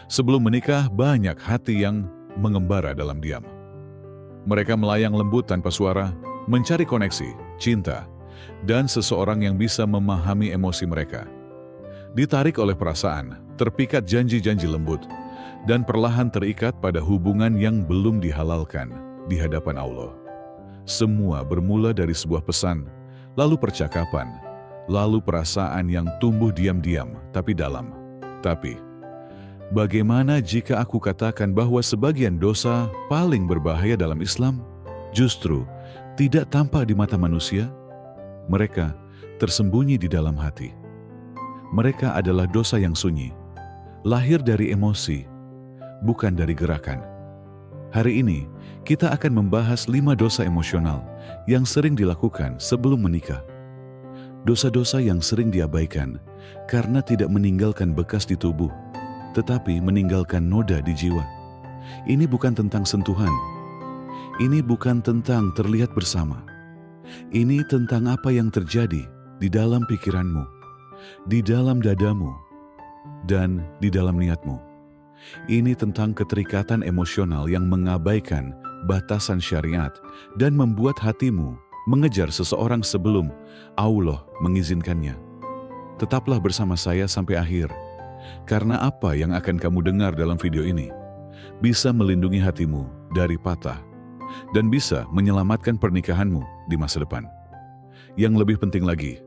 Sebelum menikah, banyak hati yang mengembara dalam diam. Mereka melayang lembut tanpa suara, mencari koneksi, cinta, dan seseorang yang bisa memahami emosi mereka. Ditarik oleh perasaan, terpikat janji-janji lembut, dan perlahan terikat pada hubungan yang belum dihalalkan di hadapan Allah. Semua bermula dari sebuah pesan, lalu percakapan, lalu perasaan yang tumbuh diam-diam tapi dalam. Tapi, bagaimana jika aku katakan bahwa sebagian dosa paling berbahaya dalam Islam justru tidak tampak di mata manusia? Mereka tersembunyi di dalam hati. Mereka adalah dosa yang sunyi, lahir dari emosi, bukan dari gerakan. Hari ini, kita akan membahas 5 dosa emosional yang sering dilakukan sebelum menikah. Dosa-dosa yang sering diabaikan karena tidak meninggalkan bekas di tubuh, tetapi meninggalkan noda di jiwa. Ini bukan tentang sentuhan. Ini bukan tentang terlihat bersama. Ini tentang apa yang terjadi di dalam pikiranmu, di dalam dadamu, dan di dalam niatmu. Ini tentang keterikatan emosional yang mengabaikan batasan syariat dan membuat hatimu mengejar seseorang sebelum Allah mengizinkannya. Tetaplah bersama saya sampai akhir, karena apa yang akan kamu dengar dalam video ini bisa melindungi hatimu dari patah dan bisa menyelamatkan pernikahanmu di masa depan. Yang lebih penting lagi,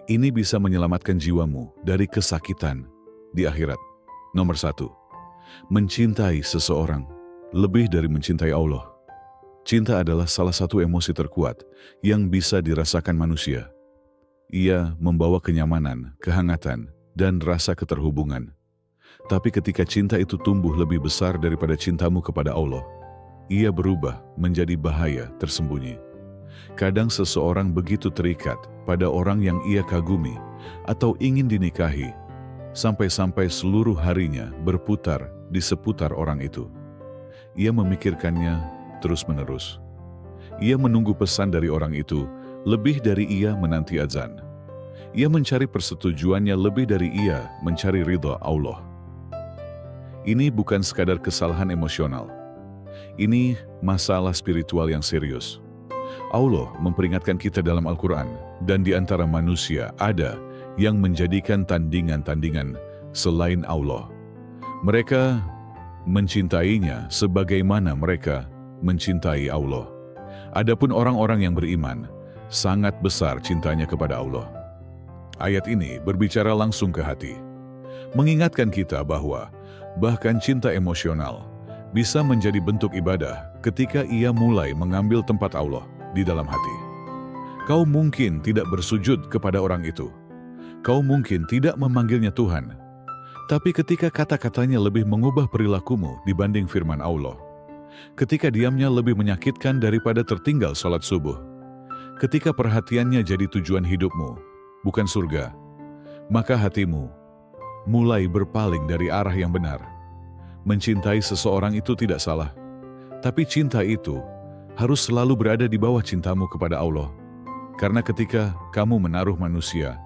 ini bisa menyelamatkan jiwamu dari kesakitan di akhirat. Nomor 1. Mencintai seseorang lebih dari mencintai Allah. Cinta adalah salah satu emosi terkuat yang bisa dirasakan manusia. Ia membawa kenyamanan, kehangatan, dan rasa keterhubungan. Tapi ketika cinta itu tumbuh lebih besar daripada cintamu kepada Allah, ia berubah menjadi bahaya tersembunyi. Kadang seseorang begitu terikat pada orang yang ia kagumi atau ingin dinikahi, sampai-sampai seluruh harinya berputar di seputar orang itu. Ia memikirkannya terus-menerus. Ia menunggu pesan dari orang itu lebih dari ia menanti azan. Ia mencari persetujuannya lebih dari ia mencari ridha Allah. Ini bukan sekadar kesalahan emosional. Ini masalah spiritual yang serius. Allah memperingatkan kita dalam Al-Quran, dan di antara manusia ada yang menjadikan tandingan-tandingan selain Allah. Mereka mencintainya sebagaimana mereka mencintai Allah. Adapun orang-orang yang beriman, sangat besar cintanya kepada Allah. Ayat ini berbicara langsung ke hati, mengingatkan kita bahwa bahkan cinta emosional bisa menjadi bentuk ibadah ketika ia mulai mengambil tempat Allah di dalam hati. Kau mungkin tidak bersujud kepada orang itu. Kau mungkin tidak memanggilnya Tuhan. Tapi ketika kata-katanya lebih mengubah perilakumu dibanding firman Allah, ketika diamnya lebih menyakitkan daripada tertinggal sholat subuh, ketika perhatiannya jadi tujuan hidupmu, bukan surga, maka hatimu mulai berpaling dari arah yang benar. Mencintai seseorang itu tidak salah, tapi cinta itu harus selalu berada di bawah cintamu kepada Allah. Karena ketika kamu menaruh manusia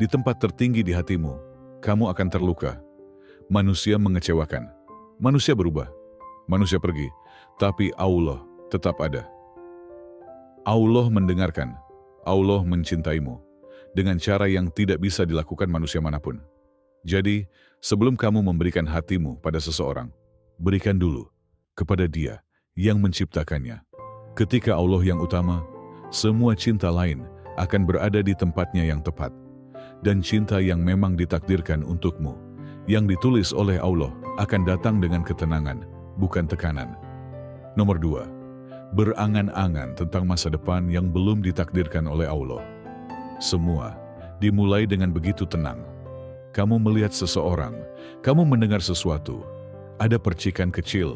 di tempat tertinggi di hatimu, kamu akan terluka. Manusia mengecewakan, manusia berubah, manusia pergi, tapi Allah tetap ada. Allah mendengarkan, Allah mencintaimu dengan cara yang tidak bisa dilakukan manusia manapun. Jadi, sebelum kamu memberikan hatimu pada seseorang, berikan dulu kepada Dia yang menciptakannya. Ketika Allah yang utama, semua cinta lain akan berada di tempatnya yang tepat. Dan cinta yang memang ditakdirkan untukmu, yang ditulis oleh Allah, akan datang dengan ketenangan, bukan tekanan. Nomor 2, berangan-angan tentang masa depan yang belum ditakdirkan oleh Allah. Semua dimulai dengan begitu tenang. Kamu melihat seseorang, kamu mendengar sesuatu, ada percikan kecil.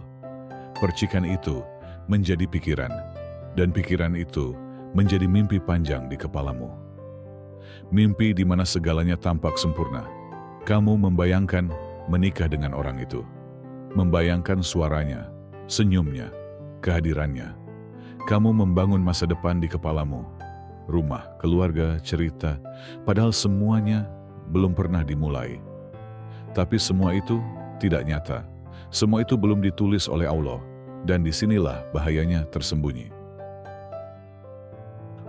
Percikan itu menjadi pikiran, dan pikiran itu menjadi mimpi panjang di kepalamu. Mimpi di mana segalanya tampak sempurna. Kamu membayangkan menikah dengan orang itu. Membayangkan suaranya, senyumnya, kehadirannya. Kamu membangun masa depan di kepalamu. Rumah, keluarga, cerita, padahal semuanya belum pernah dimulai. Tapi semua itu tidak nyata. Semua itu belum ditulis oleh Allah, dan disinilah bahayanya tersembunyi.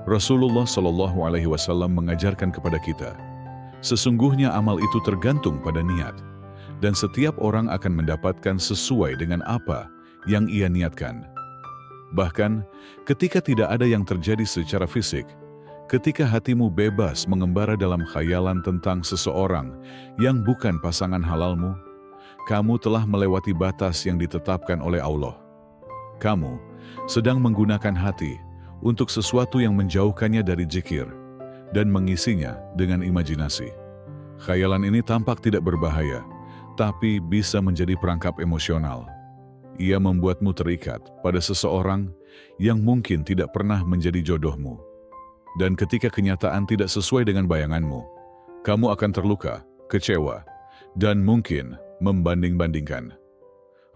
Rasulullah Shallallahu Alaihi Wasallam mengajarkan kepada kita, sesungguhnya amal itu tergantung pada niat, dan setiap orang akan mendapatkan sesuai dengan apa yang ia niatkan. Bahkan, ketika tidak ada yang terjadi secara fisik, ketika hatimu bebas mengembara dalam khayalan tentang seseorang yang bukan pasangan halalmu, kamu telah melewati batas yang ditetapkan oleh Allah. Kamu sedang menggunakan hati untuk sesuatu yang menjauhkannya dari zikir dan mengisinya dengan imajinasi. Khayalan ini tampak tidak berbahaya, tapi bisa menjadi perangkap emosional. Ia membuatmu terikat pada seseorang yang mungkin tidak pernah menjadi jodohmu. Dan ketika kenyataan tidak sesuai dengan bayanganmu, kamu akan terluka, kecewa, dan mungkin membanding-bandingkan.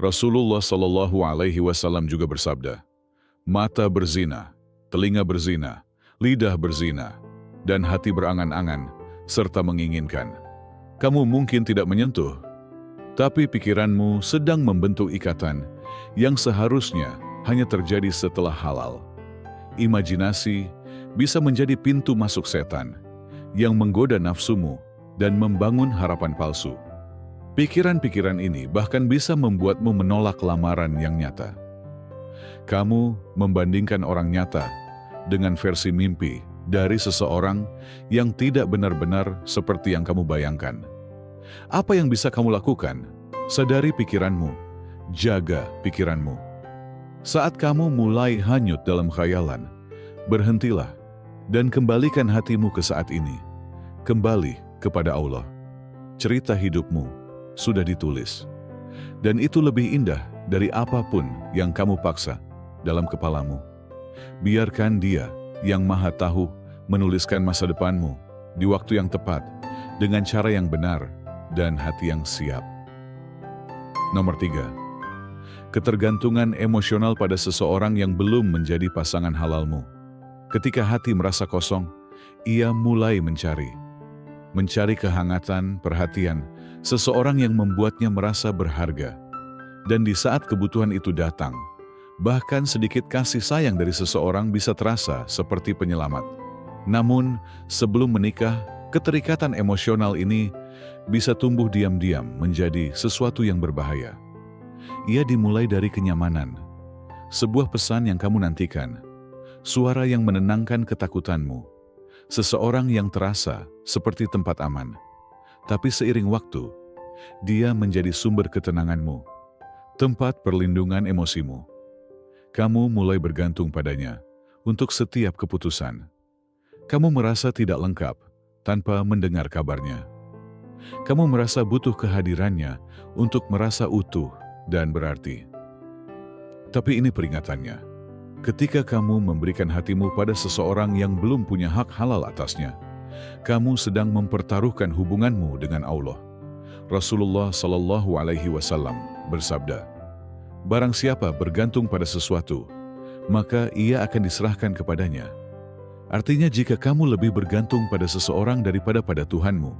Rasulullah Shallallahu Alaihi Wasallam juga bersabda, mata berzina, telinga berzina, lidah berzina, dan hati berangan-angan, serta menginginkan. Kamu mungkin tidak menyentuh, tapi pikiranmu sedang membentuk ikatan yang seharusnya hanya terjadi setelah halal. Imajinasi bisa menjadi pintu masuk setan yang menggoda nafsumu dan membangun harapan palsu. Pikiran-pikiran ini bahkan bisa membuatmu menolak lamaran yang nyata. Kamu membandingkan orang nyata dengan versi mimpi dari seseorang yang tidak benar-benar seperti yang kamu bayangkan. Apa yang bisa kamu lakukan? Sadari pikiranmu, jaga pikiranmu. Saat kamu mulai hanyut dalam khayalan, berhentilah dan kembalikan hatimu ke saat ini. Kembali kepada Allah. Cerita hidupmu sudah ditulis, dan itu lebih indah dari apapun yang kamu paksa dalam kepalamu. Biarkan Dia yang Maha Tahu menuliskan masa depanmu di waktu yang tepat, dengan cara yang benar dan hati yang siap. Nomor 3. Ketergantungan emosional pada seseorang yang belum menjadi pasangan halalmu. Ketika hati merasa kosong, ia mulai mencari kehangatan, perhatian, seseorang yang membuatnya merasa berharga. Dan di saat kebutuhan itu datang, bahkan sedikit kasih sayang dari seseorang bisa terasa seperti penyelamat. Namun, sebelum menikah, keterikatan emosional ini bisa tumbuh diam-diam menjadi sesuatu yang berbahaya. Ia dimulai dari kenyamanan, sebuah pesan yang kamu nantikan, suara yang menenangkan ketakutanmu, seseorang yang terasa seperti tempat aman. Tapi seiring waktu, dia menjadi sumber ketenanganmu, tempat perlindungan emosimu. Kamu mulai bergantung padanya untuk setiap keputusan. Kamu merasa tidak lengkap tanpa mendengar kabarnya. Kamu merasa butuh kehadirannya untuk merasa utuh dan berarti. Tapi ini peringatannya. Ketika kamu memberikan hatimu pada seseorang yang belum punya hak halal atasnya, kamu sedang mempertaruhkan hubunganmu dengan Allah. Rasulullah Shallallahu Alaihi Wasallam bersabda, barang siapa bergantung pada sesuatu, maka ia akan diserahkan kepadanya. Artinya jika kamu lebih bergantung pada seseorang daripada pada Tuhanmu,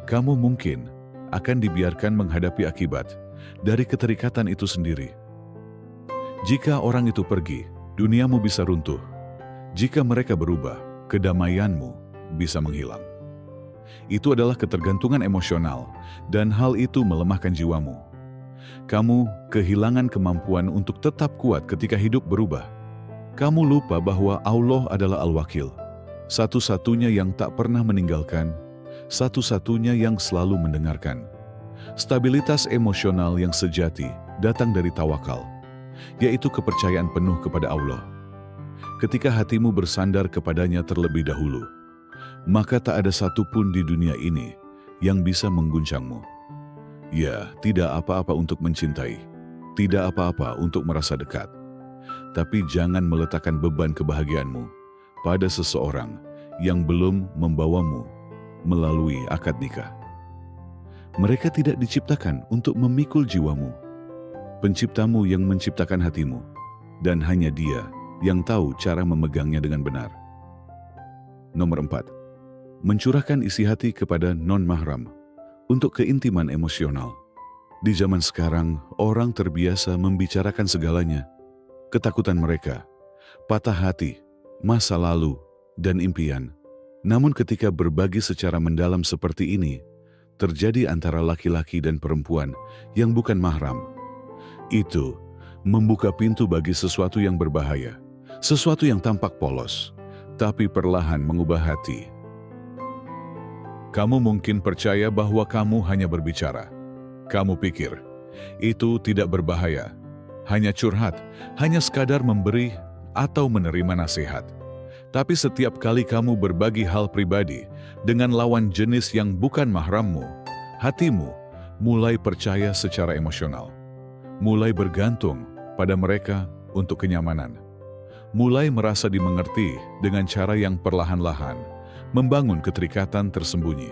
kamu mungkin akan dibiarkan menghadapi akibat dari keterikatan itu sendiri. Jika orang itu pergi, duniamu bisa runtuh. Jika mereka berubah, kedamaianmu bisa menghilang. Itu adalah ketergantungan emosional, dan hal itu melemahkan jiwamu. Kamu kehilangan kemampuan untuk tetap kuat ketika hidup berubah. Kamu lupa bahwa Allah adalah Al-Wakil, satu-satunya yang tak pernah meninggalkan, satu-satunya yang selalu mendengarkan. Stabilitas emosional yang sejati datang dari tawakal, yaitu kepercayaan penuh kepada Allah. Ketika hatimu bersandar kepadanya terlebih dahulu, maka tak ada satupun di dunia ini yang bisa mengguncangmu. Ya, tidak apa-apa untuk mencintai, tidak apa-apa untuk merasa dekat. Tapi jangan meletakkan beban kebahagiaanmu pada seseorang yang belum membawamu melalui akad nikah. Mereka tidak diciptakan untuk memikul jiwamu. Penciptamu yang menciptakan hatimu, dan hanya Dia yang tahu cara memegangnya dengan benar. Nomor 4. Mencurahkan isi hati kepada non-mahram untuk keintiman emosional. Di zaman sekarang, orang terbiasa membicarakan segalanya. Ketakutan mereka, patah hati, masa lalu, dan impian. Namun ketika berbagi secara mendalam seperti ini, terjadi antara laki-laki dan perempuan yang bukan mahram. Itu membuka pintu bagi sesuatu yang berbahaya, sesuatu yang tampak polos, tapi perlahan mengubah hati. Kamu mungkin percaya bahwa kamu hanya berbicara. Kamu pikir, itu tidak berbahaya, hanya curhat, hanya sekadar memberi atau menerima nasihat. Tapi setiap kali kamu berbagi hal pribadi dengan lawan jenis yang bukan mahrammu, hatimu mulai percaya secara emosional, mulai bergantung pada mereka untuk kenyamanan, mulai merasa dimengerti dengan cara yang perlahan-lahan membangun keterikatan tersembunyi.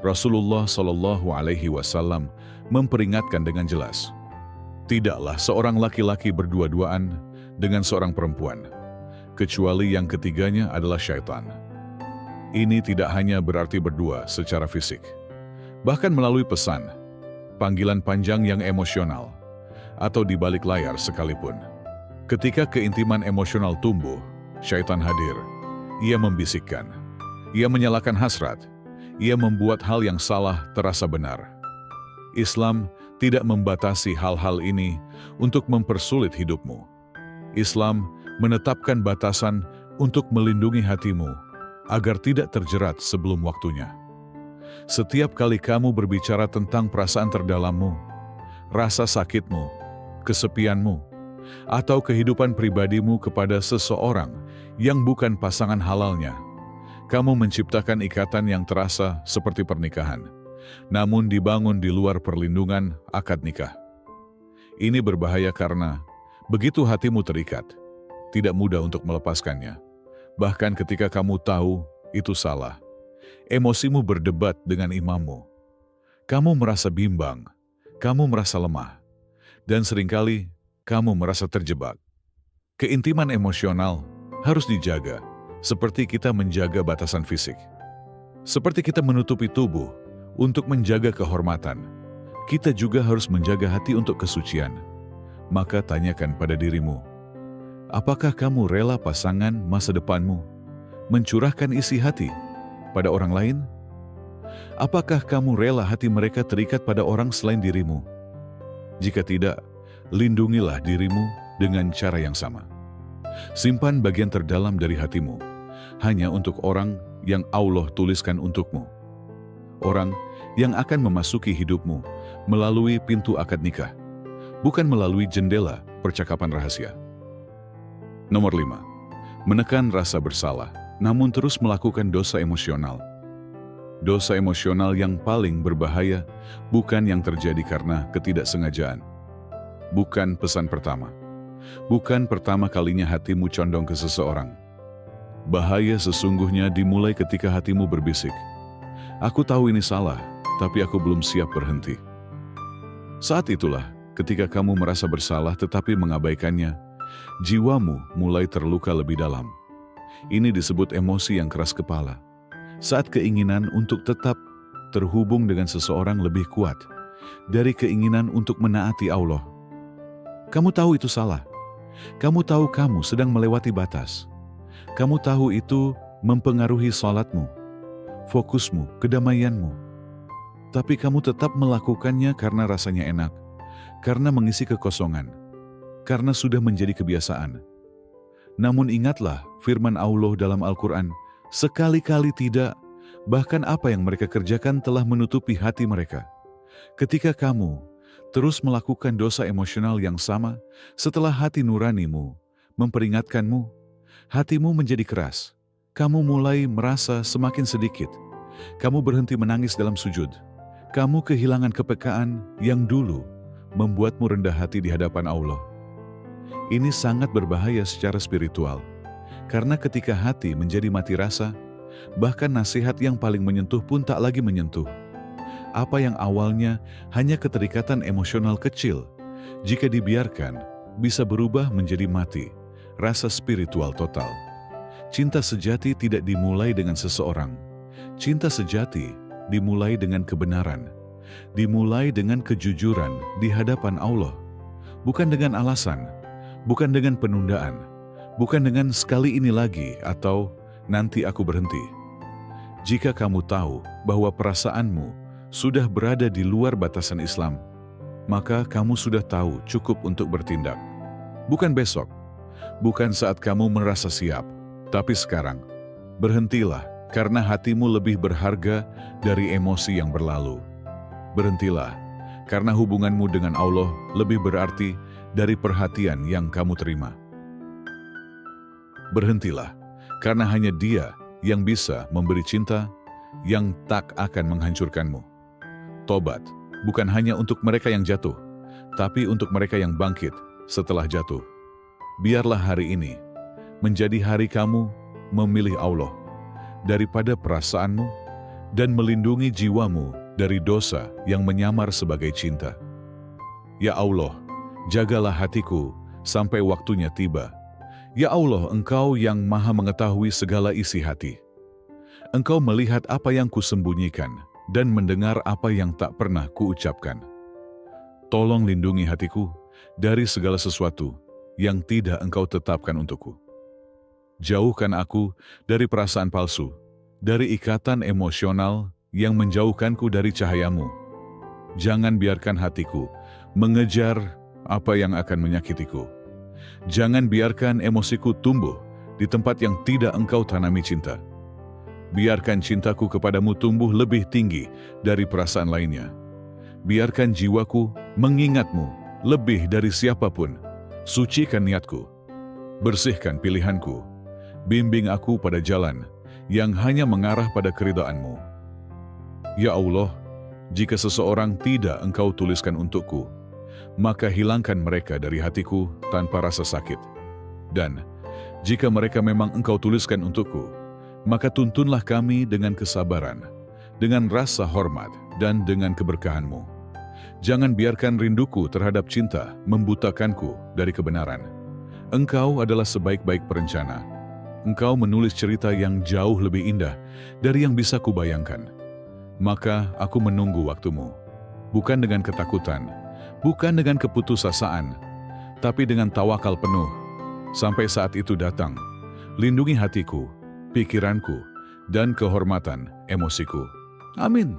Rasulullah Shallallahu Alaihi Wasallam memperingatkan dengan jelas, tidaklah seorang laki-laki berdua-duaan dengan seorang perempuan, kecuali yang ketiganya adalah syaitan. Ini tidak hanya berarti berdua secara fisik, bahkan melalui pesan, panggilan panjang yang emosional, atau di balik layar sekalipun. Ketika keintiman emosional tumbuh, syaitan hadir. Ia membisikkan, ia menyalakan hasrat, ia membuat hal yang salah terasa benar. Islam tidak membatasi hal-hal ini untuk mempersulit hidupmu. Islam menetapkan batasan untuk melindungi hatimu agar tidak terjerat sebelum waktunya. Setiap kali kamu berbicara tentang perasaan terdalammu, rasa sakitmu, kesepianmu, atau kehidupan pribadimu kepada seseorang yang bukan pasangan halalnya, kamu menciptakan ikatan yang terasa seperti pernikahan, namun dibangun di luar perlindungan akad nikah. Ini berbahaya karena begitu hatimu terikat, tidak mudah untuk melepaskannya. Bahkan ketika kamu tahu itu salah, emosimu berdebat dengan imammu. Kamu merasa bimbang, kamu merasa lemah, dan seringkali kamu merasa terjebak. Keintiman emosional harus dijaga, seperti kita menjaga batasan fisik. Seperti kita menutupi tubuh untuk menjaga kehormatan, kita juga harus menjaga hati untuk kesucian. Maka tanyakan pada dirimu, apakah kamu rela pasangan masa depanmu mencurahkan isi hati pada orang lain? Apakah kamu rela hati mereka terikat pada orang selain dirimu? Jika tidak, lindungilah dirimu dengan cara yang sama. Simpan bagian terdalam dari hatimu hanya untuk orang yang Allah tuliskan untukmu. Orang yang akan memasuki hidupmu melalui pintu akad nikah, bukan melalui jendela percakapan rahasia. Nomor 5. Menekan rasa bersalah, namun terus melakukan dosa emosional. Dosa emosional yang paling berbahaya bukan yang terjadi karena ketidaksengajaan. Bukan pesan pertama. Bukan pertama kalinya hatimu condong ke seseorang. Bahaya sesungguhnya dimulai ketika hatimu berbisik, aku tahu ini salah, tapi aku belum siap berhenti. Saat itulah, ketika kamu merasa bersalah tetapi mengabaikannya, jiwamu mulai terluka lebih dalam. Ini disebut emosi yang keras kepala. Saat keinginan untuk tetap terhubung dengan seseorang lebih kuat dari keinginan untuk menaati Allah. Kamu tahu itu salah. Kamu tahu kamu sedang melewati batas. Kamu tahu itu mempengaruhi salatmu, fokusmu, kedamaianmu. Tapi kamu tetap melakukannya karena rasanya enak, karena mengisi kekosongan, karena sudah menjadi kebiasaan. Namun ingatlah firman Allah dalam Al-Quran, sekali-kali tidak, bahkan apa yang mereka kerjakan telah menutupi hati mereka. Ketika kamu terus melakukan dosa emosional yang sama, setelah hati nuranimu memperingatkanmu, hatimu menjadi keras. Kamu mulai merasa semakin sedikit. Kamu berhenti menangis dalam sujud. Kamu kehilangan kepekaan yang dulu membuatmu rendah hati di hadapan Allah. Ini sangat berbahaya secara spiritual. Karena ketika hati menjadi mati rasa, bahkan nasihat yang paling menyentuh pun tak lagi menyentuh. Apa yang awalnya hanya keterikatan emosional kecil, jika dibiarkan, bisa berubah menjadi mati rasa spiritual total. Cinta sejati tidak dimulai dengan seseorang. Cinta sejati dimulai dengan kebenaran, dimulai dengan kejujuran di hadapan Allah. Bukan dengan alasan, bukan dengan penundaan, bukan dengan sekali ini lagi atau nanti aku berhenti. Jika kamu tahu bahwa perasaanmu sudah berada di luar batasan Islam, maka kamu sudah tahu cukup untuk bertindak. Bukan besok, bukan saat kamu merasa siap, tapi sekarang. Berhentilah, karena hatimu lebih berharga dari emosi yang berlalu. Berhentilah, karena hubunganmu dengan Allah lebih berarti dari perhatian yang kamu terima. Berhentilah, karena hanya Dia yang bisa memberi cinta yang tak akan menghancurkanmu. Tobat bukan hanya untuk mereka yang jatuh, tapi untuk mereka yang bangkit setelah jatuh. Biarlah hari ini menjadi hari kamu memilih Allah daripada perasaanmu dan melindungi jiwamu dari dosa yang menyamar sebagai cinta. Ya Allah, jagalah hatiku sampai waktunya tiba. Ya Allah, Engkau yang maha mengetahui segala isi hati. Engkau melihat apa yang kusembunyikan dan mendengar apa yang tak pernah kuucapkan. Tolong lindungi hatiku dari segala sesuatu yang tidak Engkau tetapkan untukku. Jauhkan aku dari perasaan palsu, dari ikatan emosional yang menjauhkanku dari cahayamu. Jangan biarkan hatiku mengejar apa yang akan menyakitiku. Jangan biarkan emosiku tumbuh di tempat yang tidak Engkau tanami cinta. Biarkan cintaku kepadamu tumbuh lebih tinggi dari perasaan lainnya. Biarkan jiwaku mengingatmu lebih dari siapapun. Sucikan niatku, bersihkan pilihanku, bimbing aku pada jalan yang hanya mengarah pada keridhaan-Mu. Ya Allah, jika seseorang tidak Engkau tuliskan untukku, maka hilangkan mereka dari hatiku tanpa rasa sakit. Dan jika mereka memang Engkau tuliskan untukku, maka tuntunlah kami dengan kesabaran, dengan rasa hormat, dan dengan keberkahan-Mu. Jangan biarkan rinduku terhadap cinta membutakanku dari kebenaran. Engkau adalah sebaik-baik perencana. Engkau menulis cerita yang jauh lebih indah dari yang bisa kubayangkan. Maka aku menunggu waktumu, bukan dengan ketakutan, bukan dengan keputusasaan, tapi dengan tawakal penuh. Sampai saat itu datang, lindungi hatiku, pikiranku, dan kehormatan emosiku. Amin.